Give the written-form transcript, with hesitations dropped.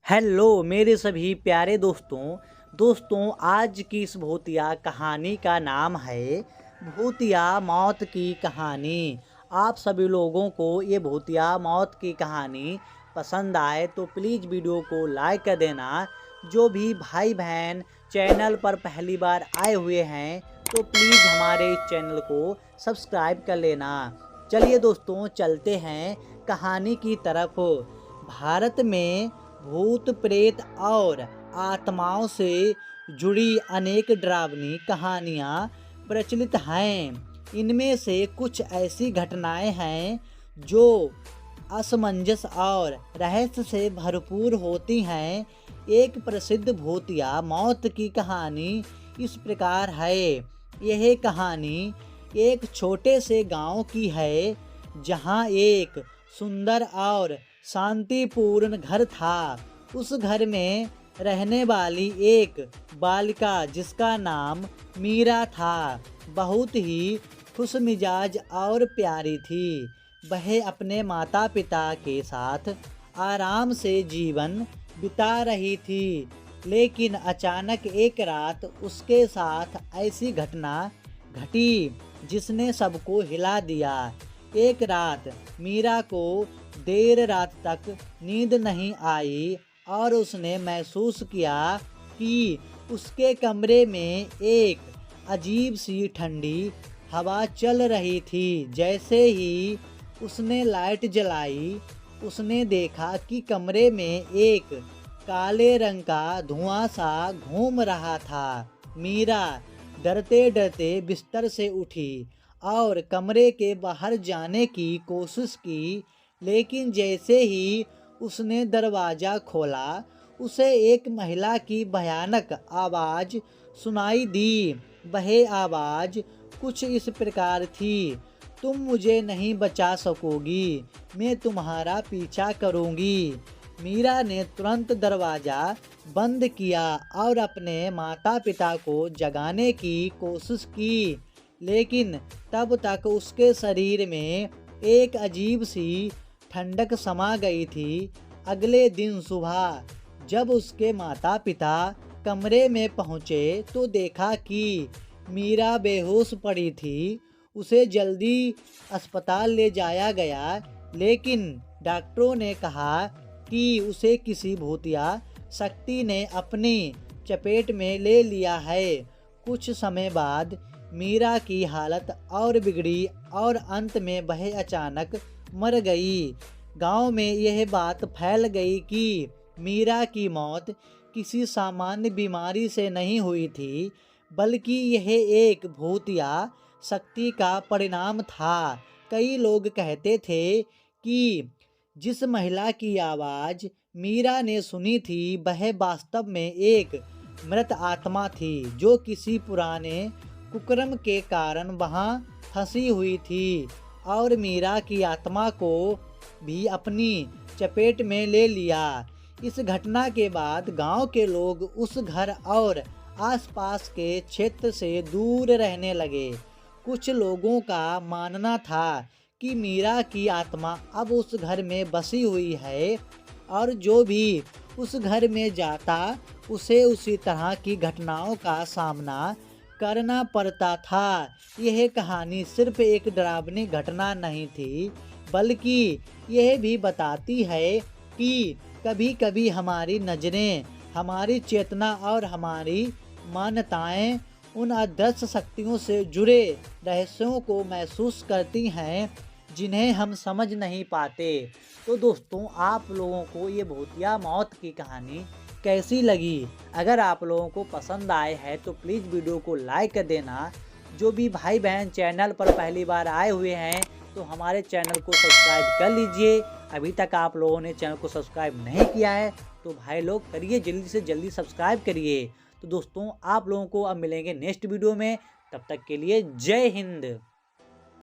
Hello मेरे सभी प्यारे दोस्तों आज की इस भूतिया कहानी का नाम है भूतिया मौत की कहानी। आप सभी लोगों को ये भूतिया मौत की कहानी पसंद आए तो प्लीज़ वीडियो को लाइक कर देना। जो भी भाई बहन चैनल पर पहली बार आए हुए हैं तो प्लीज़ हमारे इस चैनल को सब्सक्राइब कर लेना। चलिए दोस्तों चलते हैं कहानी की तरफ। भारत में भूत प्रेत और आत्माओं से जुड़ी अनेक डरावनी कहानियाँ प्रचलित हैं। इनमें से कुछ ऐसी घटनाएं हैं जो असमंजस और रहस्य से भरपूर होती हैं। एक प्रसिद्ध भूतिया मौत की कहानी इस प्रकार है। यह कहानी एक छोटे से गांव की है जहां एक सुंदर और शांतिपूर्ण घर था। उस घर में रहने वाली एक बालिका जिसका नाम मीरा था बहुत ही खुशमिजाज और प्यारी थी। वह अपने माता पिता के साथ आराम से जीवन बिता रही थी, लेकिन अचानक एक रात उसके साथ ऐसी घटना घटी जिसने सबको हिला दिया। एक रात मीरा को देर रात तक नींद नहीं आई और उसने महसूस किया कि उसके कमरे में एक अजीब सी ठंडी हवा चल रही थी। जैसे ही उसने लाइट जलाई उसने देखा कि कमरे में एक काले रंग का धुआं सा घूम रहा था। मीरा डरते डरते बिस्तर से उठी और कमरे के बाहर जाने की कोशिश की, लेकिन जैसे ही उसने दरवाज़ा खोला उसे एक महिला की भयानक आवाज़ सुनाई दी। वह आवाज़ कुछ इस प्रकार थी, तुम मुझे नहीं बचा सकोगी, मैं तुम्हारा पीछा करूंगी। मीरा ने तुरंत दरवाज़ा बंद किया और अपने माता पिता को जगाने की कोशिश की, लेकिन तब तक उसके शरीर में एक अजीब सी ठंडक समा गई थी। अगले दिन सुबह जब उसके माता पिता कमरे में पहुँचे तो देखा कि मीरा बेहोश पड़ी थी। उसे जल्दी अस्पताल ले जाया गया, लेकिन डॉक्टरों ने कहा कि उसे किसी भूतिया शक्ति ने अपनी चपेट में ले लिया है। कुछ समय बाद मीरा की हालत और बिगड़ी और अंत में वह अचानक मर गई। गांव में यह बात फैल गई कि मीरा की मौत किसी सामान्य बीमारी से नहीं हुई थी, बल्कि यह एक भूतिया शक्ति का परिणाम था। कई लोग कहते थे कि जिस महिला की आवाज़ मीरा ने सुनी थी वह वास्तव में एक मृत आत्मा थी जो किसी पुराने कुकर्म के कारण वहां फंसी हुई थी और मीरा की आत्मा को भी अपनी चपेट में ले लिया। इस घटना के बाद गांव के लोग उस घर और आसपास के क्षेत्र से दूर रहने लगे। कुछ लोगों का मानना था कि मीरा की आत्मा अब उस घर में बसी हुई है और जो भी उस घर में जाता उसे उसी तरह की घटनाओं का सामना करना पड़ता था। यह कहानी सिर्फ एक डरावनी घटना नहीं थी, बल्कि यह भी बताती है कि कभी कभी हमारी नज़रें, हमारी चेतना और हमारी मान्यताएं उन अदृश्य शक्तियों से जुड़े रहस्यों को महसूस करती हैं जिन्हें हम समझ नहीं पाते। तो दोस्तों आप लोगों को ये भूतिया मौत की कहानी कैसी लगी? अगर आप लोगों को पसंद आए है तो प्लीज़ वीडियो को लाइक कर देना। जो भी भाई बहन चैनल पर पहली बार आए हुए हैं तो हमारे चैनल को सब्सक्राइब कर लीजिए। अभी तक आप लोगों ने चैनल को सब्सक्राइब नहीं किया है तो भाई लोग करिए, जल्दी से जल्दी सब्सक्राइब करिए। तो दोस्तों आप लोगों को अब मिलेंगे नेक्स्ट वीडियो में, तब तक के लिए जय हिंद।